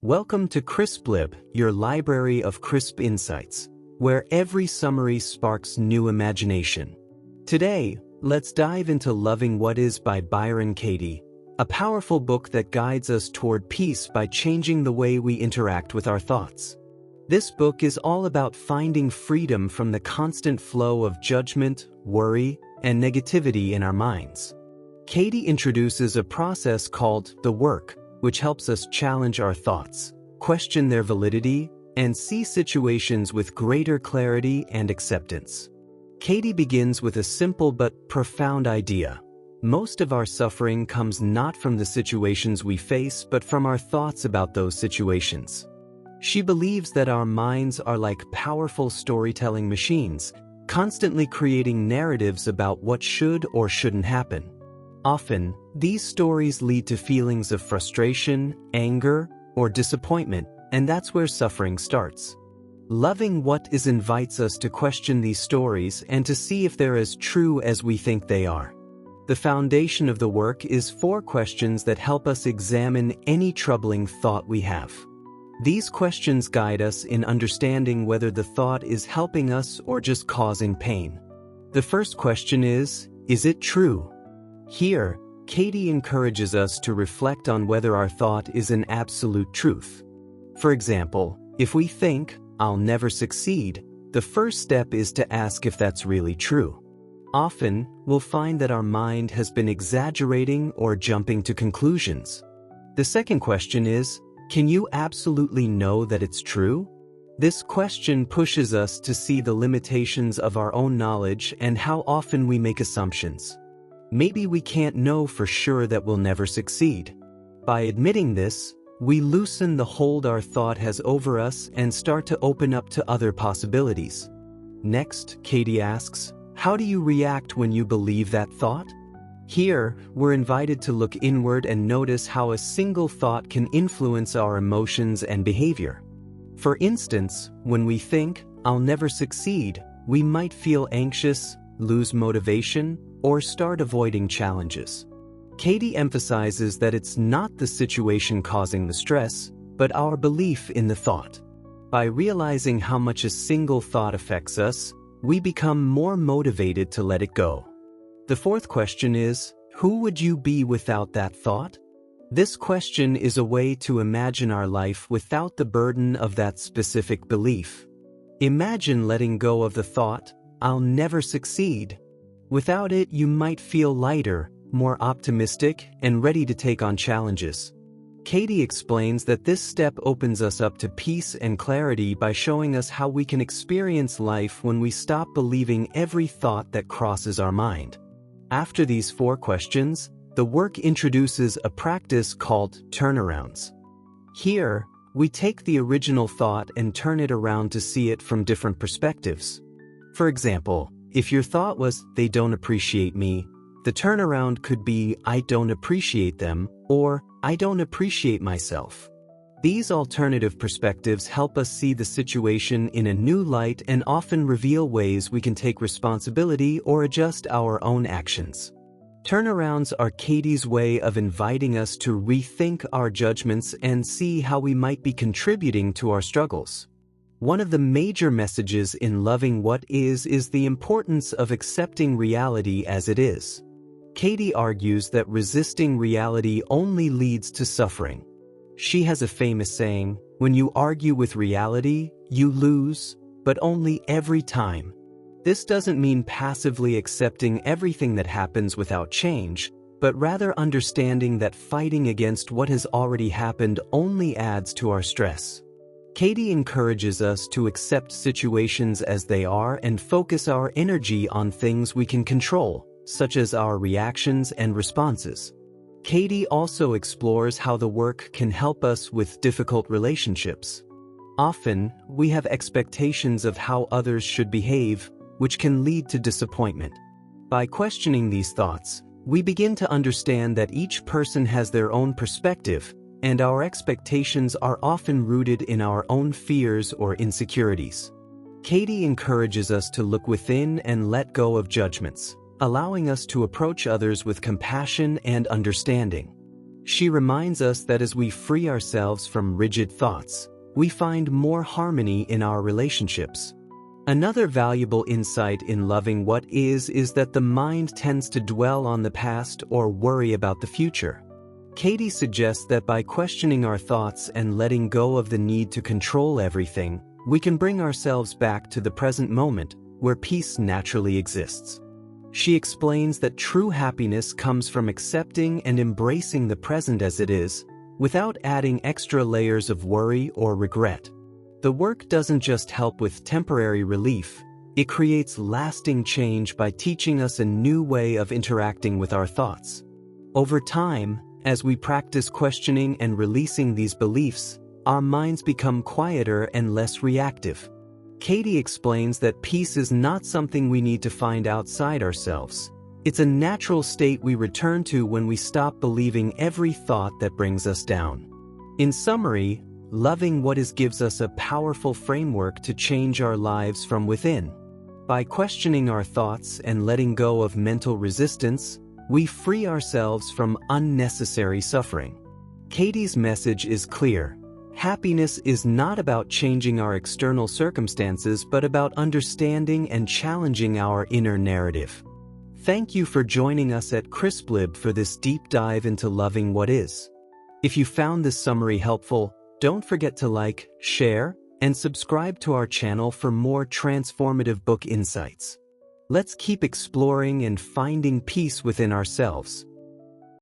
Welcome to CrispLib, your library of crisp insights, where every summary sparks new imagination. Today, let's dive into Loving What Is by Byron Katie, a powerful book that guides us toward peace by changing the way we interact with our thoughts. This book is all about finding freedom from the constant flow of judgment, worry, and negativity in our minds. Katie introduces a process called the work, which helps us challenge our thoughts, question their validity, and see situations with greater clarity and acceptance. Katie begins with a simple but profound idea. Most of our suffering comes not from the situations we face, but from our thoughts about those situations. She believes that our minds are like powerful storytelling machines, constantly creating narratives about what should or shouldn't happen. Often, these stories lead to feelings of frustration, anger, or disappointment, and that's where suffering starts. Loving What Is invites us to question these stories and to see if they're as true as we think they are. The foundation of the work is 4 questions that help us examine any troubling thought we have. These questions guide us in understanding whether the thought is helping us or just causing pain. The first question is it true? Here, Katie encourages us to reflect on whether our thought is an absolute truth. For example, if we think, "I'll never succeed," the first step is to ask if that's really true. Often, we'll find that our mind has been exaggerating or jumping to conclusions. The second question is, can you absolutely know that it's true? This question pushes us to see the limitations of our own knowledge and how often we make assumptions. Maybe we can't know for sure that we'll never succeed. By admitting this, we loosen the hold our thought has over us and start to open up to other possibilities. Next, Katie asks, how do you react when you believe that thought? Here, we're invited to look inward and notice how a single thought can influence our emotions and behavior. For instance, when we think, "I'll never succeed," we might feel anxious, lose motivation, or start avoiding challenges. Katie emphasizes that it's not the situation causing the stress, but our belief in the thought. By realizing how much a single thought affects us, we become more motivated to let it go. The fourth question is, who would you be without that thought? This question is a way to imagine our life without the burden of that specific belief. Imagine letting go of the thought, "I'll never succeed." Without it, you might feel lighter, more optimistic, and ready to take on challenges. Katie explains that this step opens us up to peace and clarity by showing us how we can experience life when we stop believing every thought that crosses our mind. After these 4 questions, the work introduces a practice called turnarounds. Here, we take the original thought and turn it around to see it from different perspectives. For example, if your thought was, "They don't appreciate me," the turnaround could be, "I don't appreciate them," or "I don't appreciate myself." These alternative perspectives help us see the situation in a new light and often reveal ways we can take responsibility or adjust our own actions. Turnarounds are Katie's way of inviting us to rethink our judgments and see how we might be contributing to our struggles. One of the major messages in Loving What Is the importance of accepting reality as it is. Katie argues that resisting reality only leads to suffering. She has a famous saying, "When you argue with reality, you lose, but only every time." This doesn't mean passively accepting everything that happens without change, but rather understanding that fighting against what has already happened only adds to our stress. Katie encourages us to accept situations as they are and focus our energy on things we can control, such as our reactions and responses. Katie also explores how the work can help us with difficult relationships. Often, we have expectations of how others should behave, which can lead to disappointment. By questioning these thoughts, we begin to understand that each person has their own perspective, and our expectations are often rooted in our own fears or insecurities. Katie encourages us to look within and let go of judgments, allowing us to approach others with compassion and understanding. She reminds us that as we free ourselves from rigid thoughts, we find more harmony in our relationships. Another valuable insight in loving what is that the mind tends to dwell on the past or worry about the future. Katie suggests that by questioning our thoughts and letting go of the need to control everything, we can bring ourselves back to the present moment, where peace naturally exists. She explains that true happiness comes from accepting and embracing the present as it is, without adding extra layers of worry or regret. The work doesn't just help with temporary relief, it creates lasting change by teaching us a new way of interacting with our thoughts. Over time, as we practice questioning and releasing these beliefs, our minds become quieter and less reactive. Katie explains that peace is not something we need to find outside ourselves. It's a natural state we return to when we stop believing every thought that brings us down. In summary, loving what is gives us a powerful framework to change our lives from within. By questioning our thoughts and letting go of mental resistance, we free ourselves from unnecessary suffering. Katie's message is clear. Happiness is not about changing our external circumstances, but about understanding and challenging our inner narrative. Thank you for joining us at CrispLib for this deep dive into loving what is. If you found this summary helpful, don't forget to like, share, and subscribe to our channel for more transformative book insights. Let's keep exploring and finding peace within ourselves.